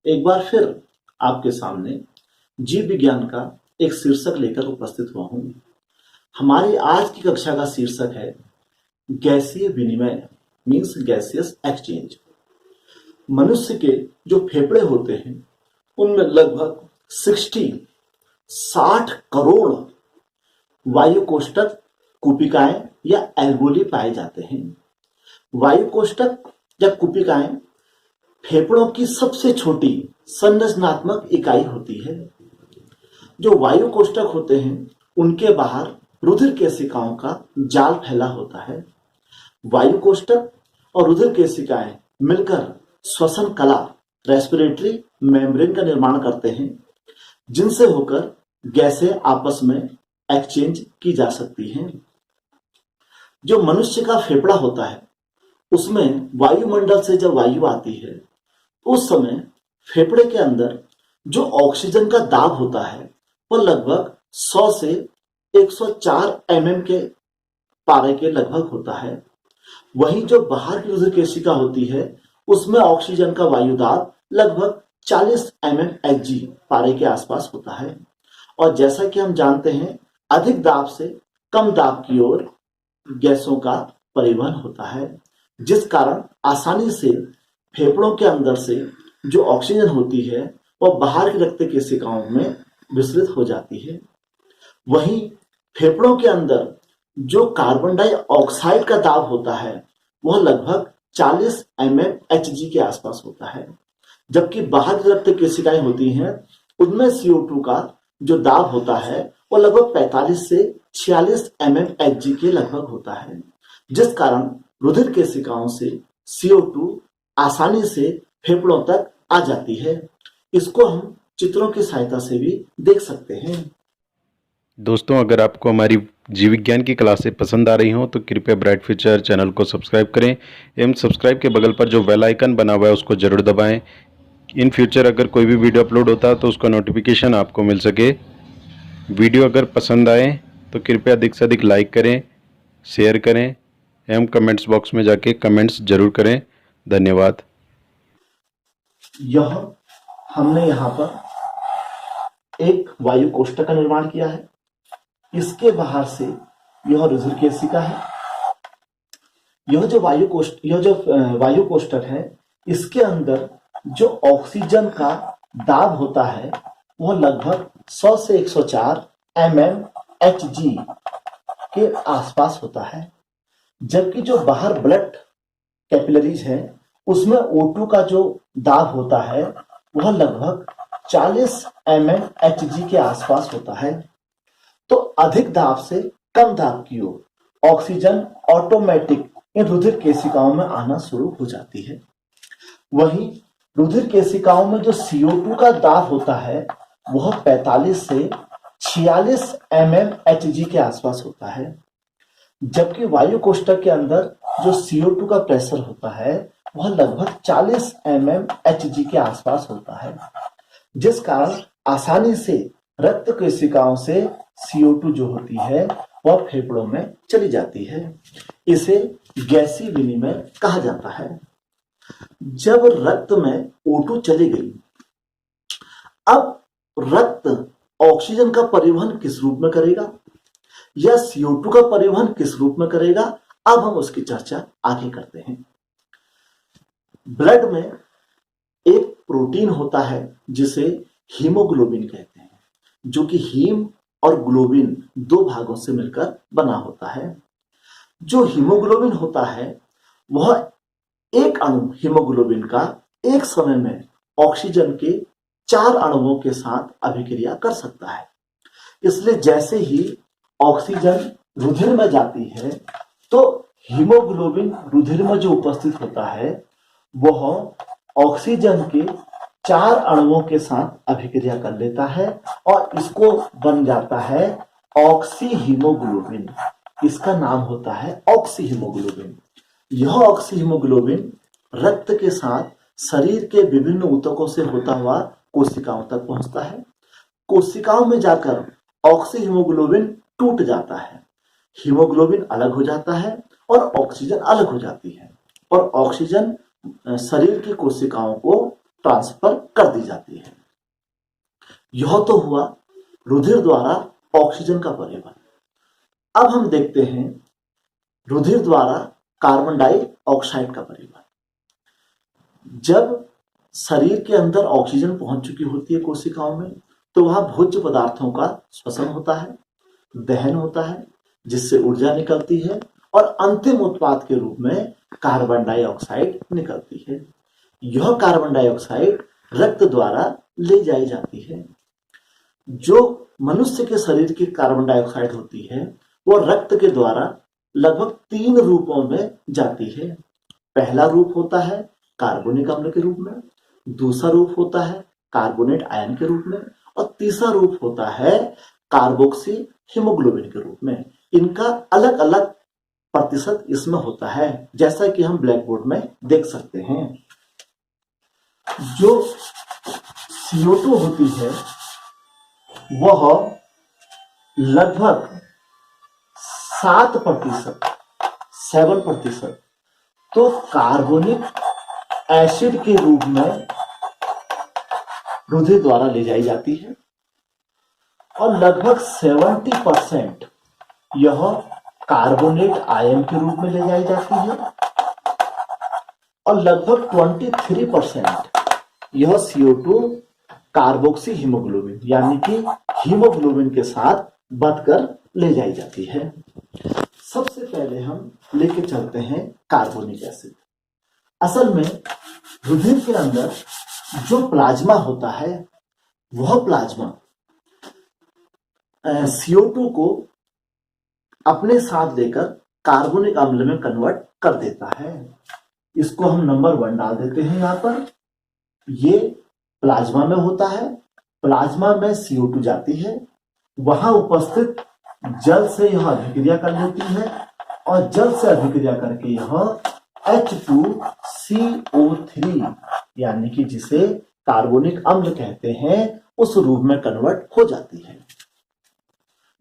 एक बार फिर आपके सामने जीव विज्ञान का एक शीर्षक लेकर उपस्थित हुआ हूँ। हमारी आज की कक्षा का शीर्षक है गैसीय विनिमय मीन्स गैसियस एक्सचेंज। मनुष्य के जो फेफड़े होते हैं उनमें लगभग 60 करोड़ वायु कोष्ठक कूपिकाएं या एल्वोली पाए जाते हैं। वायु कोष्ठक या कूपिकाएं फेफड़ों की सबसे छोटी संरचनात्मक इकाई होती है। जो वायु कोष्ठक होते हैं उनके बाहर रुधिर केशिकाओं का जाल फैला होता है। वायु कोष्ठक और रुधिर केशिकाएं मिलकर श्वसन कला रेस्पिरेटरी मेम्ब्रेन का निर्माण करते हैं, जिनसे होकर गैसें आपस में एक्सचेंज की जा सकती हैं। जो मनुष्य का फेफड़ा होता है उसमें वायुमंडल से जब वायु आती है उस समय फेफड़े के अंदर जो ऑक्सीजन का दाब होता है वह लगभग 100 से 104 mm के पारे के लगभग होता है। वहीं जो बाहर की रुधिर केशिका होती है उसमें ऑक्सीजन का वायु दाब लगभग 40 mmHg पारे के आसपास होता है। और जैसा कि हम जानते हैं अधिक दाब से कम दाब की ओर गैसों का परिवहन होता है, जिस कारण आसानी से फेफड़ों के अंदर से जो ऑक्सीजन होती है वह बाहर की रक्त केशिकाओं में विसरित हो जाती है। वहीं फेफड़ों के अंदर जो कार्बन डाइऑक्साइड का दाब होता है वह लगभग 40 mmHg के आसपास होता है, जबकि बाहर की रक्त केशिकाएं होती हैं उनमें CO2 का जो दाब होता है वह लगभग 45 से 46 mmHg के लगभग होता है, जिस कारण रुधिर केशिकाओं से CO2 आसानी से फेफड़ों तक आ जाती है। इसको हम चित्रों की सहायता से भी देख सकते हैं। दोस्तों, अगर आपको हमारी जीव विज्ञान की क्लासें पसंद आ रही हों तो कृपया ब्राइट फ्यूचर चैनल को सब्सक्राइब करें एवं सब्सक्राइब के बगल पर जो बेल आइकन बना हुआ है उसको जरूर दबाएं। इन फ्यूचर अगर कोई भी वीडियो अपलोड होता है तो उसका नोटिफिकेशन आपको मिल सके। वीडियो अगर पसंद आए तो कृपया अधिक से अधिक लाइक करें, शेयर करें एवं कमेंट्स बॉक्स में जाके कमेंट्स जरूर करें। धन्यवाद। यह हमने यहाँ पर एक वायु कोष्ठक का निर्माण किया है। इसके बाहर से यह रुधिर केशिका है। यह जो वायु कोष्ठक है इसके अंदर जो ऑक्सीजन का दाब होता है वह लगभग 100 से 104 mmHg के आसपास होता है, जबकि जो बाहर ब्लड कैपिलरीज है उसमें O2 का जो दाब होता है वह लगभग 40 mmHg के आसपास होता है। तो अधिक दाब से कम दाब की ओर ऑक्सीजन ऑटोमेटिक इन रुधिर केशिकाओं में आना शुरू हो जाती है। वहीं रुधिर केशिकाओं में जो CO2 का दाब होता है वह 45 से 46 mmHg के आसपास होता है, जबकि वायु कोष्ठक के अंदर जो CO2 का प्रेशर होता है वह लगभग 40 mmHg के आसपास होता है, जिस कारण आसानी से रक्त केशिकाओं से CO2 जो होती है वह फेफड़ों में चली जाती है। इसे गैसीय विनिमय कहा जाता है। जब रक्त में O2 चली गई, अब रक्त ऑक्सीजन का परिवहन किस रूप में करेगा या CO2 का परिवहन किस रूप में करेगा, अब हम उसकी चर्चा आगे करते हैं। ब्लड में एक प्रोटीन होता है जिसे हीमोग्लोबिन कहते हैं, जो कि हीम और ग्लोबिन दो भागों से मिलकर बना होता है। जो हीमोग्लोबिन होता है वह एक अणु हीमोग्लोबिन का एक समय में ऑक्सीजन के 4 अणुओं के साथ अभिक्रिया कर सकता है। इसलिए जैसे ही ऑक्सीजन रुधिर में जाती है तो हीमोग्लोबिन रुधिर में जो उपस्थित होता है वह ऑक्सीजन के 4 अणुओं के साथ अभिक्रिया कर लेता है और इसको बन जाता है ऑक्सी हीमोग्लोबिन। इसका नाम होता है ऑक्सी हीमोग्लोबिन। यह ऑक्सी हीमोग्लोबिन रक्त के साथ शरीर के विभिन्न ऊतकों से होता हुआ कोशिकाओं तक पहुंचता है। कोशिकाओं में जाकर ऑक्सी हीमोग्लोबिन टूट जाता है, हीमोग्लोबिन अलग हो जाता है और ऑक्सीजन अलग हो जाती है और ऑक्सीजन शरीर की कोशिकाओं को ट्रांसफर कर दी जाती है। यह तो हुआ रुधिर द्वारा ऑक्सीजन का परिवहन। अब हम देखते हैं रुधिर द्वारा कार्बन डाइऑक्साइड का परिवहन। जब शरीर के अंदर ऑक्सीजन पहुंच चुकी होती है कोशिकाओं में, तो वहां भोज्य पदार्थों का श्वसन होता है, दहन होता है, जिससे ऊर्जा निकलती है और अंतिम उत्पाद के रूप में कार्बन डाइऑक्साइड निकलती है। यह कार्बन डाइऑक्साइड रक्त द्वारा ले जाई जाती है। जो मनुष्य के शरीर की कार्बन डाइऑक्साइड होती है वो रक्त के द्वारा लगभग 3 रूपों में जाती है। पहला रूप होता है कार्बोनिक अम्ल के रूप में, दूसरा रूप होता है कार्बोनेट आयन के रूप में, और तीसरा रूप होता है कार्बोक्सी हीमोग्लोबिन के रूप में। इनका अलग अलग प्रतिशत इसमें होता है, जैसा कि हम ब्लैक बोर्ड में देख सकते हैं। जो CO2 होती है वह लगभग 7% तो कार्बोनिक एसिड के रूप में रुधिर द्वारा ले जाई जाती है, और लगभग 70% यह कार्बोनेट आयन के रूप में ले जाई जाती है, और लगभग 23% यह CO2 कार्बोक्सी हीमोग्लोबिन यानी कि हीमोग्लोबिन के साथ बंधकर ले जाई जाती है। सबसे पहले हम लेके चलते हैं कार्बोनिक एसिड। असल में रुधिर के अंदर जो प्लाज्मा होता है वह प्लाज्मा CO2 को अपने साथ लेकर कार्बोनिक अम्ल में कन्वर्ट कर देता है। इसको हम नंबर 1 डाल देते हैं यहाँ पर। ये प्लाज्मा में होता है। प्लाज्मा में CO2 जाती है, वहां उपस्थित जल से यह अभिक्रिया कर लेती है, और जल से अभिक्रिया करके यह H2CO3 यानी कि जिसे कार्बोनिक अम्ल कहते हैं उस रूप में कन्वर्ट हो जाती है।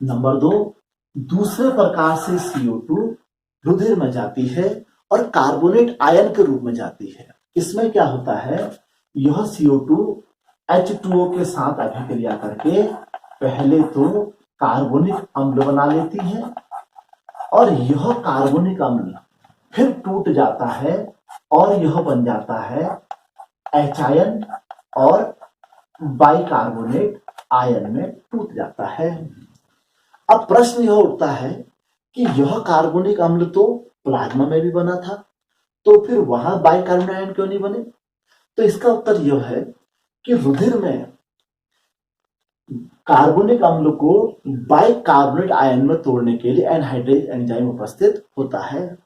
नंबर 2, दूसरे प्रकार से CO2 रुधिर में जाती है और कार्बोनेट आयन के रूप में जाती है। इसमें क्या होता है, यह CO2 H2O के साथ अभिक्रिया करके पहले तो कार्बोनिक अम्ल बना लेती है, और यह कार्बोनिक अम्ल फिर टूट जाता है और यह बन जाता है H आयन, और बाइकार्बोनेट आयन में टूट जाता है। अब प्रश्न यह उठता है कि यह कार्बोनिक अम्ल तो प्लाज्मा में भी बना था, तो फिर वहां बाइकार्बोनेट आयन क्यों नहीं बने? तो इसका उत्तर यह है कि रुधिर में कार्बोनिक अम्ल को बाइकार्बोनेट आयन में तोड़ने के लिए एनहाइड्रेज एंजाइम उपस्थित होता है।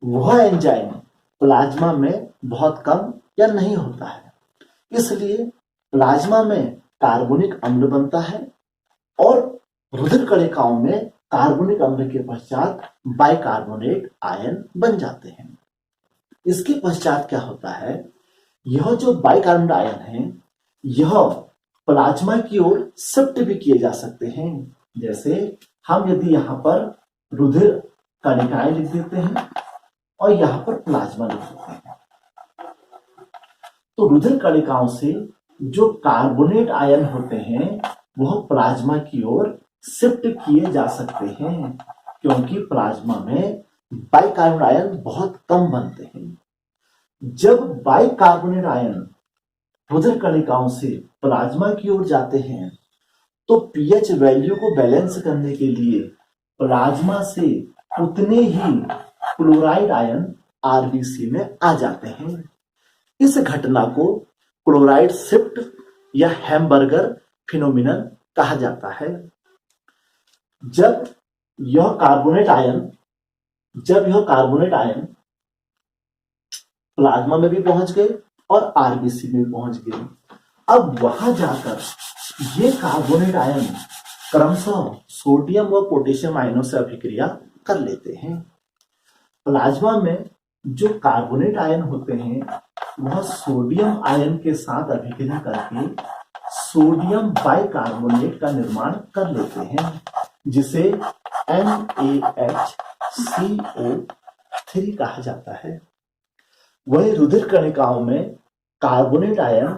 वह एंजाइम प्लाज्मा में बहुत कम या नहीं होता है, इसलिए प्लाज्मा में कार्बोनिक अम्ल बनता है और रुधिर कणिकाओं में कार्बोनिक अम्ल के पश्चात बाइकार्बोनेट आयन बन जाते हैं। इसके पश्चात क्या होता है, यह जो बाइकार्बोनेट आयन है यह प्लाज्मा की ओर शिफ्ट भी किए जा सकते हैं। जैसे हम यदि यहाँ पर रुधिर कणिकाएं लिख देते हैं और यहाँ पर प्लाज्मा लिख देते हैं, तो रुधिर कणिकाओं से जो कार्बोनेट आयन होते हैं वह प्लाज्मा की ओर शिफ्ट किए जा सकते हैं, क्योंकि प्लाज्मा में बाइकार्बोनेट आयन बहुत कम बनते हैं। जब बाइकार्बोनेट आयन रुधिर कणिकाओं से प्लाज्मा की ओर जाते हैं तो पीएच वैल्यू को बैलेंस करने के लिए प्लाज्मा से उतने ही क्लोराइड आयन आरबीसी में आ जाते हैं। इस घटना को क्लोराइड शिफ्ट या हैमबर्गर फिनोमिनन कहा जाता है। जब यह कार्बोनेट आयन प्लाज्मा में भी पहुंच गए और आरबीसी में भी पहुंच गए, अब वहां जाकर ये कार्बोनेट आयन क्रमशः सोडियम व पोटेशियम आयनों से अभिक्रिया कर लेते हैं। प्लाज्मा में जो कार्बोनेट आयन होते हैं वह सोडियम आयन के साथ अभिक्रिया करके सोडियम बाइकार्बोनेट का निर्माण कर लेते हैं, जिसे NaHCO3 कहा जाता है। वही रुधिर कणिकाओं में कार्बोनेट आयन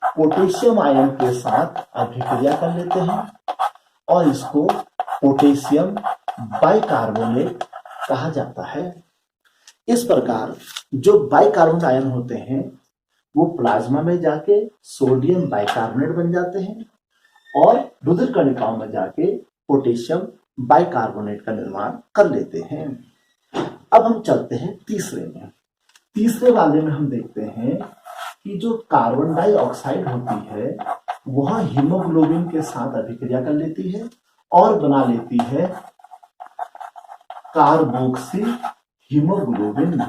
पोटेशियम आयन के साथ अभिक्रिया कर लेते हैं और इसको पोटेशियम बाइकार्बोनेट कहा जाता है। इस प्रकार जो बाइकार्बोनेट आयन होते हैं वो प्लाज्मा में जाके सोडियम बाइकार्बोनेट बन जाते हैं और रुधिर कणिकाओं में जाके पोटेशियम बाइकार्बोनेट का निर्माण कर लेते हैं। अब हम चलते हैं तीसरे में। तीसरे वाले में हम देखते हैं कि जो कार्बन डाइऑक्साइड होती है वह हीमोग्लोबिन के साथ अभिक्रिया कर लेती है और बना लेती है कार्बोक्सी हीमोग्लोबिन।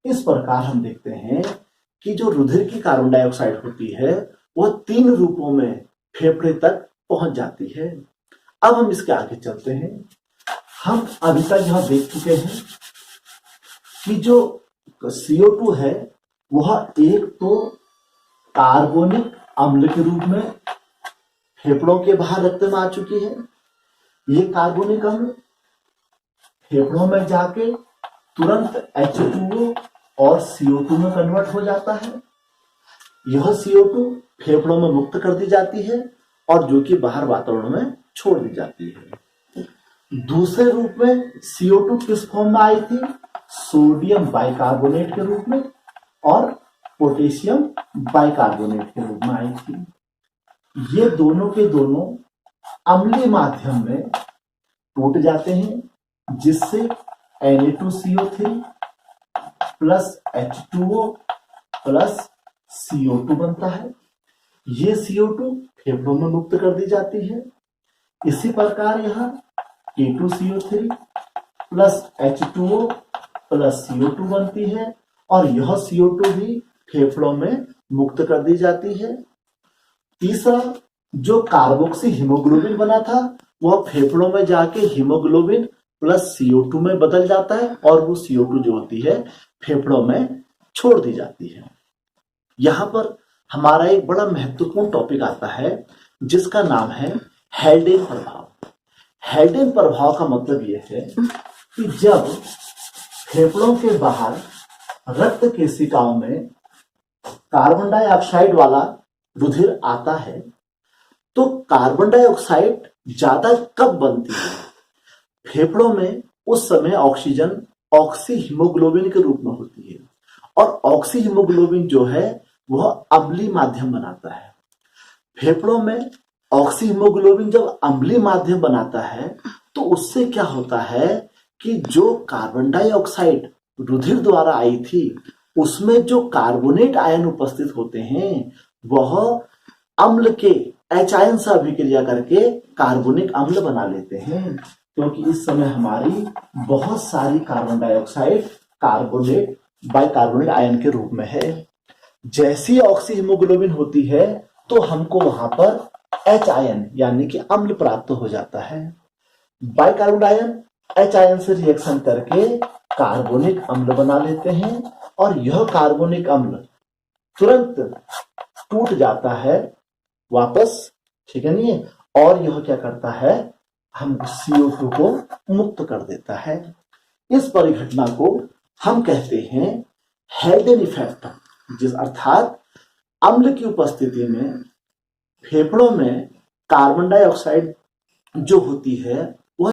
इस प्रकार हम देखते हैं कि जो रुधिर की कार्बन डाइऑक्साइड होती है वह 3 रूपों में फेफड़े तक पहुंच जाती है। अब हम इसके आगे चलते हैं। हम अभी तक यह देख चुके हैं कि जो CO2 है वह एक तो कार्बोनिक अम्ल के रूप में फेफड़ों के बाहर रक्त में आ चुकी है। ये कार्बोनिक अम्ल फेफड़ों में जाके तुरंत H2O और CO2 में कन्वर्ट हो जाता है। यह CO2 फेफड़ों में मुक्त कर दी जाती है और जो कि बाहर वातावरण में छोड़ दी जाती है। दूसरे रूप में CO2 किस फॉर्म में आई थी? सोडियम बाइकार्बोनेट के रूप में और पोटेशियम बाइकार्बोनेट के रूप में आई थी। ये दोनों के दोनों अम्लीय माध्यम में टूट जाते हैं जिससे Na2CO3 plus H2O plus CO2 बनता है। ये CO2 फेफड़ों में मुक्त कर दी जाती है। इसी प्रकार यहाँ K2CO3 plus H2O plus CO2 बनती है और यह CO2 भी फेफड़ों में मुक्त कर दी जाती है। तीसरा जो कार्बोक्सी हीमोग्लोबिन बना था वह फेफड़ों में जाके हीमोग्लोबिन प्लस CO2 में बदल जाता है और वो CO2 जो होती है फेफड़ों में छोड़ दी जाती है। यहाँ पर हमारा एक बड़ा महत्वपूर्ण टॉपिक आता है जिसका नाम है हेल्डेन प्रभाव। हेल्डेन प्रभाव का मतलब यह है कि जब फेफड़ों के बाहर रक्त केशिकाओं में कार्बन डाइऑक्साइड वाला रुधिर आता है तो कार्बन डाइऑक्साइड ज्यादा कब बनती है? फेफड़ों में उस समय ऑक्सीजन ऑक्सी हीमोग्लोबिन के रूप में होती है और ऑक्सी हीमोग्लोबिन जो है वह अम्लीय माध्यम बनाता है। फेफड़ों में ऑक्सी हीमोग्लोबिन जब अम्लीय माध्यम बनाता है तो उससे क्या होता है कि जो कार्बन डाइऑक्साइड रुधिर द्वारा आई थी उसमें जो कार्बोनेट आयन उपस्थित होते हैं वह अम्ल के H आयन से अभिक्रिया करके कार्बोनिक अम्ल बना लेते हैं, क्योंकि इस समय हमारी बहुत सारी carbon dioxide carbonate bicarbonate ion के रूप में है। जैसी ऑक्सी हीमोग्लोबिन होती है तो हमको वहां पर H आयन यानी कि अम्ल प्राप्त हो जाता है। बाइकार्बोनेट आयन H आयन से रिएक्शन करके कार्बोनिक अम्ल बना लेते हैं और यह कार्बोनिक अम्ल तुरंत टूट जाता है वापस, ठीक है नहीं, और यह क्या करता है, हम CO2 को मुक्त कर देता है। इस परिघटना को हम कहते हैं हेल्डेन इफेक्ट, जिस अर्थात अम्ल की उपस्थिति में फेफड़ों में कार्बन डाइऑक्साइड जो होती है